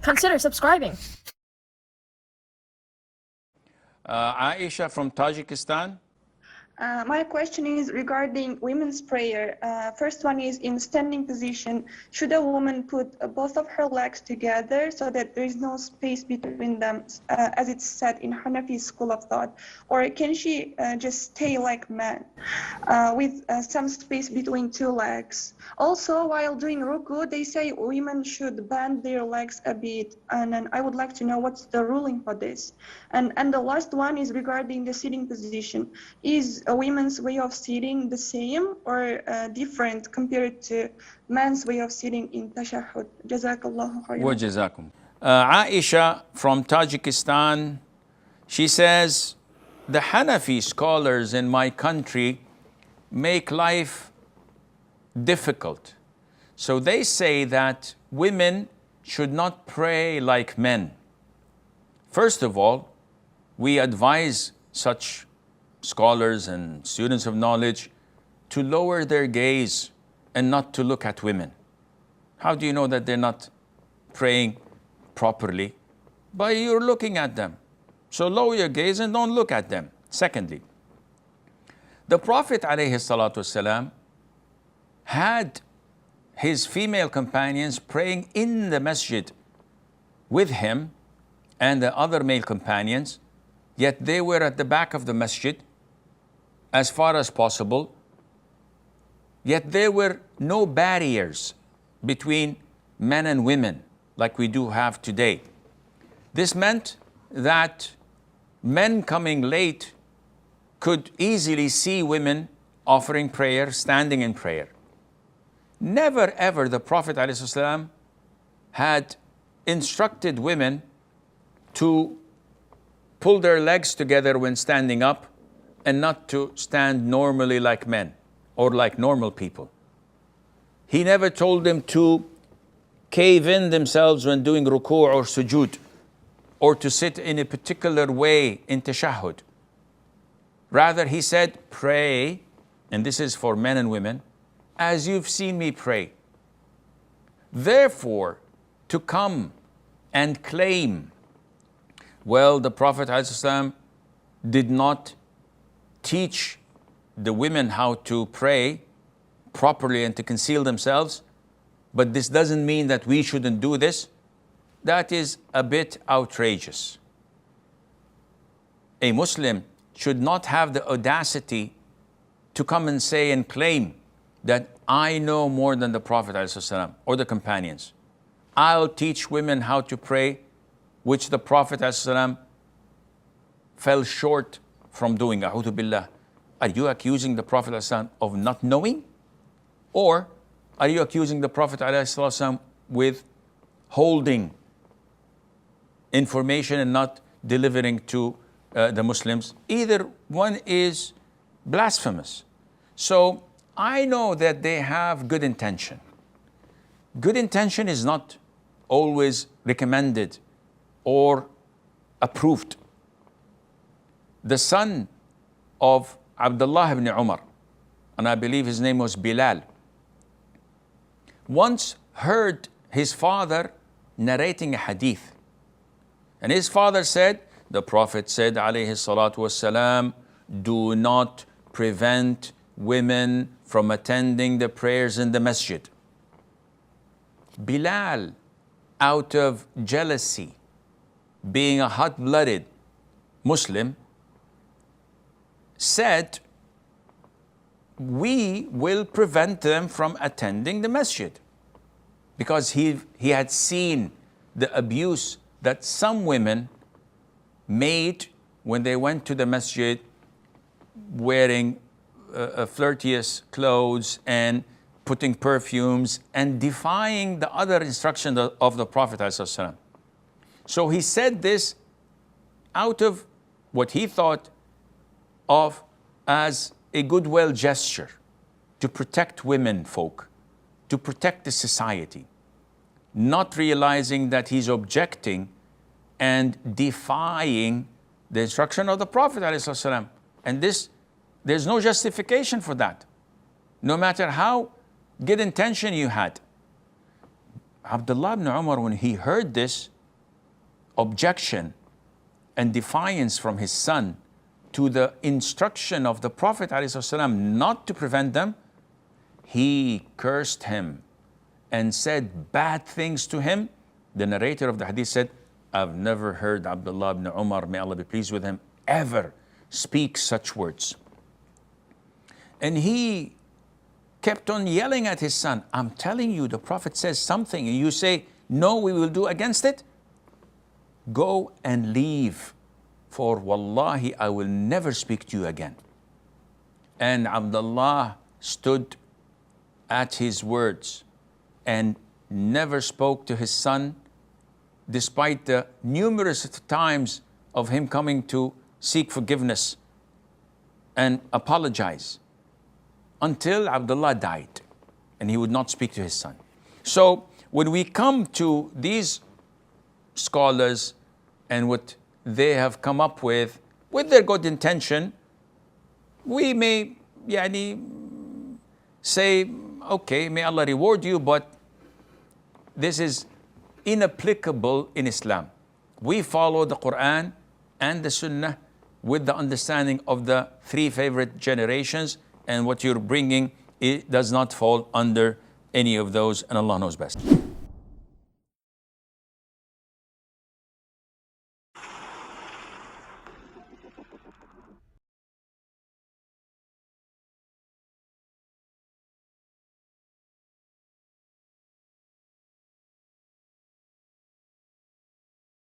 consider subscribing. Aisha from Tajikistan. My question is regarding women's prayer. First one is in standing position. Should a woman put both of her legs together so that there is no space between them, as it's said in Hanafi school of thought? Or can she just stay like man with some space between two legs? Also, while doing ruku, they say women should bend their legs a bit. And then I would like to know what's the ruling for this. And the last one is regarding the sitting position. Is a woman's way of sitting the same or different compared to man's way of sitting in tashahhud? Jazakallahu khairan. Wa jazakum. Aisha from Tajikistan, she says, the Hanafi scholars in my country make life difficult. So they say that women should not pray like men. First of all, we advise such scholars and students of knowledge to lower their gaze and not to look at women. How do you know that they're not praying properly? By you're looking at them. So lower your gaze and don't look at them. Secondly, the Prophet ﷺ had his female companions praying in the masjid with him and the other male companions, yet they were at the back of the masjid as far as possible, yet there were no barriers between men and women like we do have today. This meant that men coming late could easily see women offering prayer, standing in prayer. Never ever the Prophet ﷺ had instructed women to pull their legs together when standing up and not to stand normally like men or like normal people. He never told them to cave in themselves when doing ruku' or sujood, or to sit in a particular way in tashahhud. Rather, he said, pray, and this is for men and women, as you've seen me pray. Therefore, to come and claim, well, the Prophet ﷺ did not teach the women how to pray properly and to conceal themselves, but this doesn't mean that we shouldn't do this. That is a bit outrageous. A Muslim should not have the audacity to come and say and claim that I know more than the Prophet ﷺ or the companions. I'll teach women how to pray, which the Prophet ﷺ fell short from doing. A'udhu billah. Are you accusing the Prophet ﷺ of not knowing? Or are you accusing the Prophet ﷺ with holding information and not delivering to the Muslims? Either one is blasphemous. So I know that they have good intention. Good intention is not always recommended or approved. The son of Abdullah ibn Umar, and I believe his name was Bilal, once heard his father narrating a hadith. And his father said, the Prophet said, alayhi salatu wassalam, do not prevent women from attending the prayers in the masjid. Bilal, out of jealousy, being a hot-blooded Muslim, said, we will prevent them from attending the masjid. Because he had seen the abuse that some women made when they went to the masjid wearing flirtatious clothes and putting perfumes and defying the other instruction of the Prophet ﷺ. So he said this out of what he thought of as a goodwill gesture to protect women folk, to protect the society, not realizing that he's objecting and defying the instruction of the Prophet ﷺ. And this, there's no justification for that. No matter how good intention you had, Abdullah ibn Umar, when he heard this objection and defiance from his son to the instruction of the Prophet ﷺ not to prevent them, he cursed him and said bad things to him. The narrator of the hadith said, I've never heard Abdullah ibn Umar, may Allah be pleased with him, ever speak such words. And he kept on yelling at his son, I'm telling you, the Prophet says something and you say, no, we will do against it. Go and leave, for wallahi, I will never speak to you again. And Abdullah stood at his words and never spoke to his son, despite the numerous times of him coming to seek forgiveness and apologize, until Abdullah died and he would not speak to his son. So when we come to these scholars and what they have come up with their good intention, we may say, okay, may Allah reward you, but this is inapplicable in Islam. We follow the Quran and the Sunnah with the understanding of the three favorite generations, and what you're bringing, it does not fall under any of those, and Allah knows best.